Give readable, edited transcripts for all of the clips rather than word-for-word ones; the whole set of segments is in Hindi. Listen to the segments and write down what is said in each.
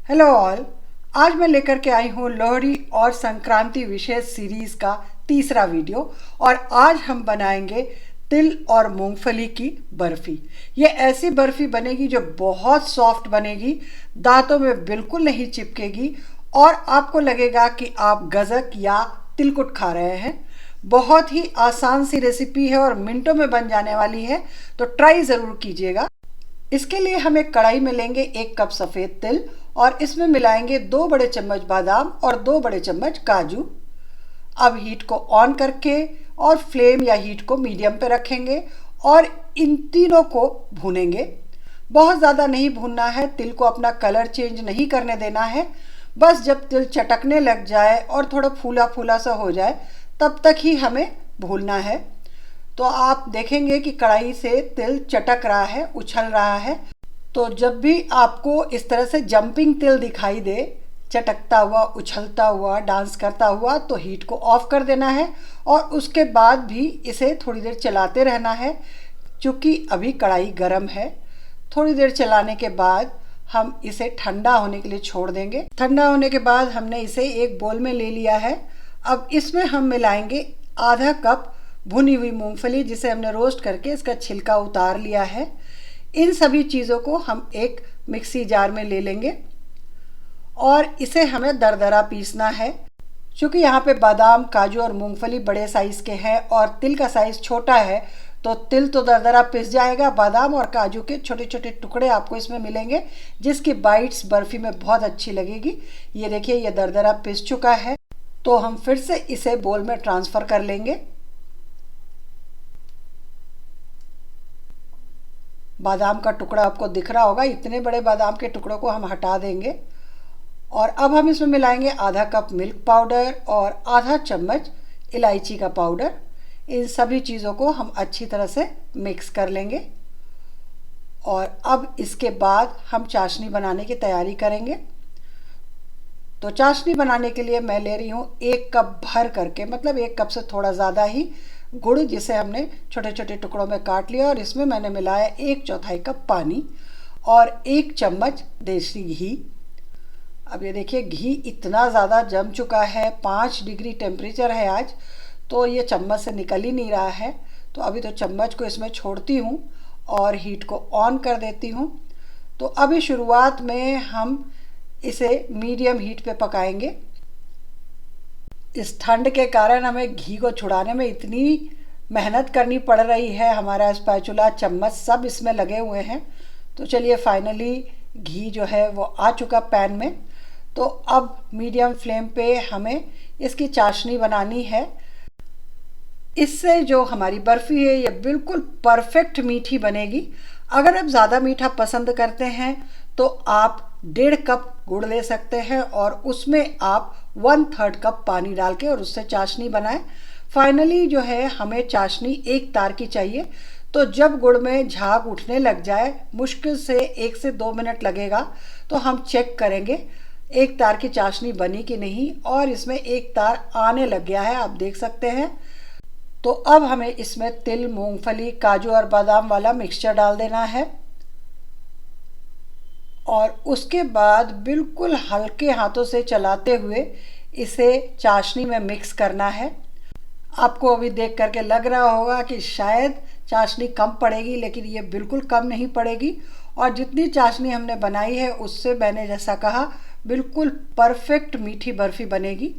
Hello all. आज मैं लेकर के आई हूँ लोहड़ी और संक्रांति विशेष सीरीज का तीसरा वीडियो। और आज हम बनाएंगे तिल और मूंगफली की बर्फ़ी। ये ऐसी बर्फ़ी बनेगी जो बहुत सॉफ्ट बनेगी, दांतों में बिल्कुल नहीं चिपकेगी और आपको लगेगा कि आप गज़क या तिलकुट खा रहे हैं। बहुत ही आसान सी रेसिपी है और मिनटों में बन जाने वाली है, तो ट्राई ज़रूर कीजिएगा। इसके लिए हम एक कढ़ाई में लेंगे 1 कप सफ़ेद तिल और इसमें मिलाएंगे 2 बड़े चम्मच बादाम और 2 बड़े चम्मच काजू। अब हीट को ऑन करके और फ्लेम या हीट को मीडियम पे रखेंगे और इन तीनों को भूनेंगे। बहुत ज़्यादा नहीं भूनना है, तिल को अपना कलर चेंज नहीं करने देना है। बस जब तिल चटकने लग जाए और थोड़ा फूला फूला सा हो जाए तब तक ही हमें भूनना है। तो आप देखेंगे कि कढ़ाई से तिल चटक रहा है, उछल रहा है। तो जब भी आपको इस तरह से जंपिंग तिल दिखाई दे, चटकता हुआ, उछलता हुआ, डांस करता हुआ, तो हीट को ऑफ कर देना है और उसके बाद भी इसे थोड़ी देर चलाते रहना है। क्योंकि अभी कढ़ाई गर्म है, थोड़ी देर चलाने के बाद हम इसे ठंडा होने के लिए छोड़ देंगे। ठंडा होने के बाद हमने इसे एक बोल में ले लिया है। अब इसमें हम मिलाएंगे आधा कप भुनी हुई मूंगफली, जिसे हमने रोस्ट करके इसका छिलका उतार लिया है। इन सभी चीज़ों को हम एक मिक्सी जार में ले लेंगे और इसे हमें दरदरा पीसना है। क्योंकि यहाँ पे बादाम, काजू और मूंगफली बड़े साइज़ के हैं और तिल का साइज़ छोटा है, तो तिल तो दरदरा पिस जाएगा। बादाम और काजू के छोटे छोटे टुकड़े आपको इसमें मिलेंगे, जिसकी बाइट्स बर्फ़ी में बहुत अच्छी लगेगी। ये देखिए, ये दरदरा पिस चुका है। तो हम फिर से इसे बोल में ट्रांसफ़र कर लेंगे। बादाम का टुकड़ा आपको दिख रहा होगा, इतने बड़े बादाम के टुकड़ों को हम हटा देंगे। और अब हम इसमें मिलाएंगे आधा कप मिल्क पाउडर और आधा चम्मच इलायची का पाउडर। इन सभी चीज़ों को हम अच्छी तरह से मिक्स कर लेंगे और अब इसके बाद हम चाशनी बनाने की तैयारी करेंगे। तो चाशनी बनाने के लिए मैं ले रही हूँ 1 कप भर करके, मतलब 1 कप से थोड़ा ज़्यादा ही गुड़, जिसे हमने छोटे छोटे टुकड़ों में काट लिया। और इसमें मैंने मिलाया 1/4 कप पानी और 1 चम्मच देसी घी। अब ये देखिए, घी इतना ज़्यादा जम चुका है, 5 डिग्री टेम्परेचर है आज, तो ये चम्मच से निकल ही नहीं रहा है। तो अभी तो चम्मच को इसमें छोड़ती हूँ और हीट को ऑन कर देती हूँ। तो अभी शुरुआत में हम इसे मीडियम हीट पे पकाएंगे। इस ठंड के कारण हमें घी को छुड़ाने में इतनी मेहनत करनी पड़ रही है। हमारा स्पैचुला, चम्मच सब इसमें लगे हुए हैं। तो चलिए, फाइनली घी जो है वो आ चुका पैन में। तो अब मीडियम फ्लेम पे हमें इसकी चाशनी बनानी है। इससे जो हमारी बर्फ़ी है ये बिल्कुल परफेक्ट मीठी बनेगी। अगर आप ज़्यादा मीठा पसंद करते हैं तो आप 1.5 कप गुड़ ले सकते हैं और उसमें आप 1/3 कप पानी डाल के और उससे चाशनी बनाएं। फाइनली जो है हमें चाशनी एक तार की चाहिए। तो जब गुड़ में झाग उठने लग जाए, मुश्किल से 1 से 2 मिनट लगेगा, तो हम चेक करेंगे एक तार की चाशनी बनी कि नहीं। और इसमें एक तार आने लग गया है, आप देख सकते हैं। तो अब हमें इसमें तिल, मूंगफली, काजू और बादाम वाला मिक्सचर डाल देना है और उसके बाद बिल्कुल हल्के हाथों से चलाते हुए इसे चाशनी में मिक्स करना है। आपको अभी देख करके लग रहा होगा कि शायद चाशनी कम पड़ेगी, लेकिन ये बिल्कुल कम नहीं पड़ेगी। और जितनी चाशनी हमने बनाई है उससे, मैंने जैसा कहा, बिल्कुल परफेक्ट मीठी बर्फ़ी बनेगी।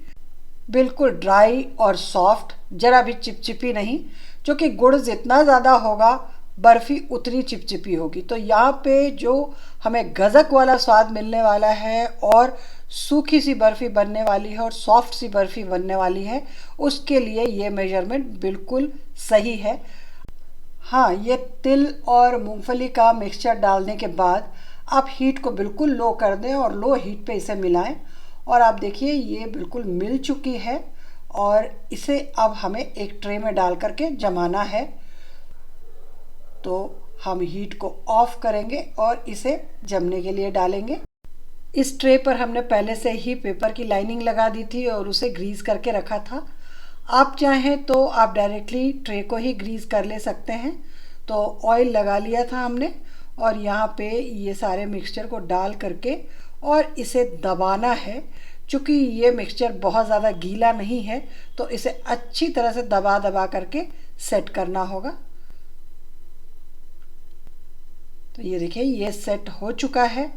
बिल्कुल ड्राई और सॉफ्ट, ज़रा भी चिपचिपी नहीं। क्योंकि गुड़ जितना ज़्यादा होगा, बर्फ़ी उतनी चिपचिपी होगी। तो यहाँ पे जो हमें गज़क वाला स्वाद मिलने वाला है और सूखी सी बर्फ़ी बनने वाली है और सॉफ्ट सी बर्फ़ी बनने वाली है, उसके लिए ये मेजरमेंट बिल्कुल सही है। हाँ, ये तिल और मूंगफली का मिक्सचर डालने के बाद आप हीट को बिल्कुल लो कर दें और लो हीट पे इसे मिलाएं। और आप देखिए, ये बिल्कुल मिल चुकी है और इसे अब हमें एक ट्रे में डाल करके जमाना है। तो हम हीट को ऑफ करेंगे और इसे जमने के लिए डालेंगे। इस ट्रे पर हमने पहले से ही पेपर की लाइनिंग लगा दी थी और उसे ग्रीस करके रखा था। आप चाहें तो आप डायरेक्टली ट्रे को ही ग्रीस कर ले सकते हैं। तो ऑयल लगा लिया था हमने और यहाँ पे ये सारे मिक्सचर को डाल करके और इसे दबाना है। चूँकि ये मिक्सचर बहुत ज़्यादा गीला नहीं है तो इसे अच्छी तरह से दबा दबा करके सेट करना होगा। तो ये देखिए ये सेट हो चुका है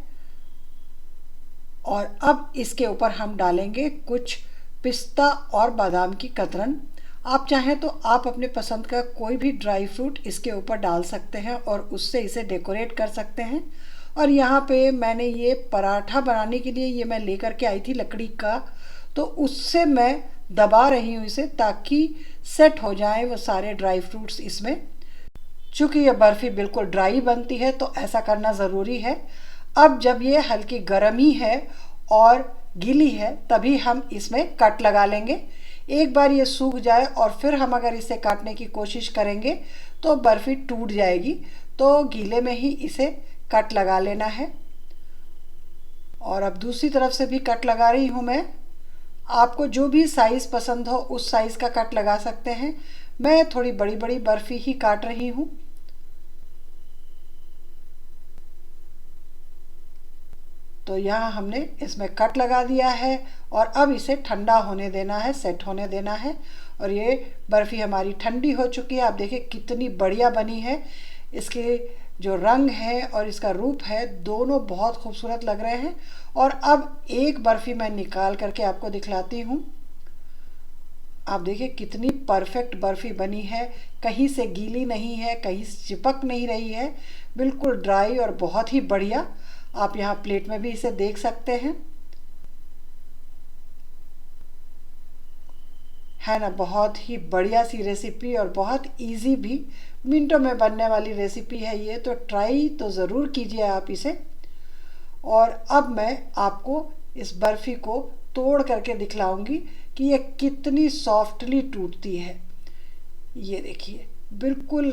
और अब इसके ऊपर हम डालेंगे कुछ पिस्ता और बादाम की कतरन। आप चाहें तो आप अपने पसंद का कोई भी ड्राई फ्रूट इसके ऊपर डाल सकते हैं और उससे इसे डेकोरेट कर सकते हैं। और यहाँ पे मैंने ये पराठा बनाने के लिए ये मैं लेकर के आई थी लकड़ी का, तो उससे मैं दबा रही हूँ इसे ताकि सेट हो जाए वो सारे ड्राई फ्रूट्स इसमें। चूँकि ये बर्फ़ी बिल्कुल ड्राई बनती है तो ऐसा करना ज़रूरी है। अब जब ये हल्की गर्म ही है और गीली है तभी हम इसमें कट लगा लेंगे। एक बार ये सूख जाए और फिर हम अगर इसे काटने की कोशिश करेंगे तो बर्फ़ी टूट जाएगी, तो गीले में ही इसे कट लगा लेना है। और अब दूसरी तरफ से भी कट लगा रही हूँ मैं। आपको जो भी साइज़ पसंद हो उस साइज़ का कट लगा सकते हैं। मैं थोड़ी बड़ी बड़ी बर्फ़ी ही काट रही हूँ। तो यहाँ हमने इसमें कट लगा दिया है और अब इसे ठंडा होने देना है, सेट होने देना है। और ये बर्फ़ी हमारी ठंडी हो चुकी है। आप देखिए कितनी बढ़िया बनी है। इसके जो रंग है और इसका रूप है दोनों बहुत खूबसूरत लग रहे हैं। और अब एक बर्फ़ी मैं निकाल करके आपको दिखलाती हूँ। आप देखिए कितनी परफेक्ट बर्फ़ी बनी है, कहीं से गीली नहीं है, कहीं से चिपक नहीं रही है, बिल्कुल ड्राई और बहुत ही बढ़िया। आप यहाँ प्लेट में भी इसे देख सकते हैं, है ना। बहुत ही बढ़िया सी रेसिपी और बहुत इजी भी, मिनटों में बनने वाली रेसिपी है ये, तो ट्राई तो ज़रूर कीजिए आप इसे। और अब मैं आपको इस बर्फ़ी को तोड़ करके दिखलाऊंगी कि ये कितनी सॉफ्टली टूटती है। ये देखिए बिल्कुल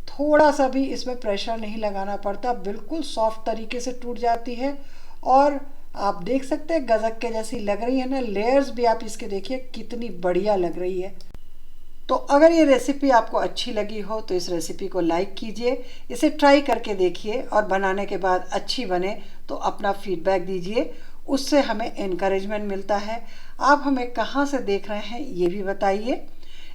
थोड़ा सा भी इसमें प्रेशर नहीं लगाना पड़ता, बिल्कुल सॉफ्ट तरीके से टूट जाती है। और आप देख सकते हैं गजक के जैसी लग रही है ना। लेयर्स भी आप इसके देखिए कितनी बढ़िया लग रही है। तो अगर ये रेसिपी आपको अच्छी लगी हो तो इस रेसिपी को लाइक कीजिए, इसे ट्राई करके देखिए और बनाने के बाद अच्छी बने तो अपना फीडबैक दीजिए, उससे हमें इनकरेजमेंट मिलता है। आप हमें कहाँ से देख रहे हैं ये भी बताइए।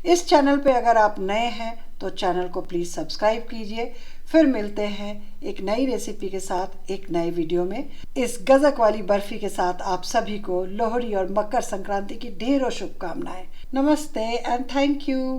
इस चैनल पे अगर आप नए हैं तो चैनल को प्लीज़ सब्सक्राइब कीजिए। फिर मिलते हैं एक नई रेसिपी के साथ एक नए वीडियो में। इस गजक वाली बर्फ़ी के साथ आप सभी को लोहड़ी और मकर संक्रांति की ढेरों शुभकामनाएं। नमस्ते एंड थैंक यू।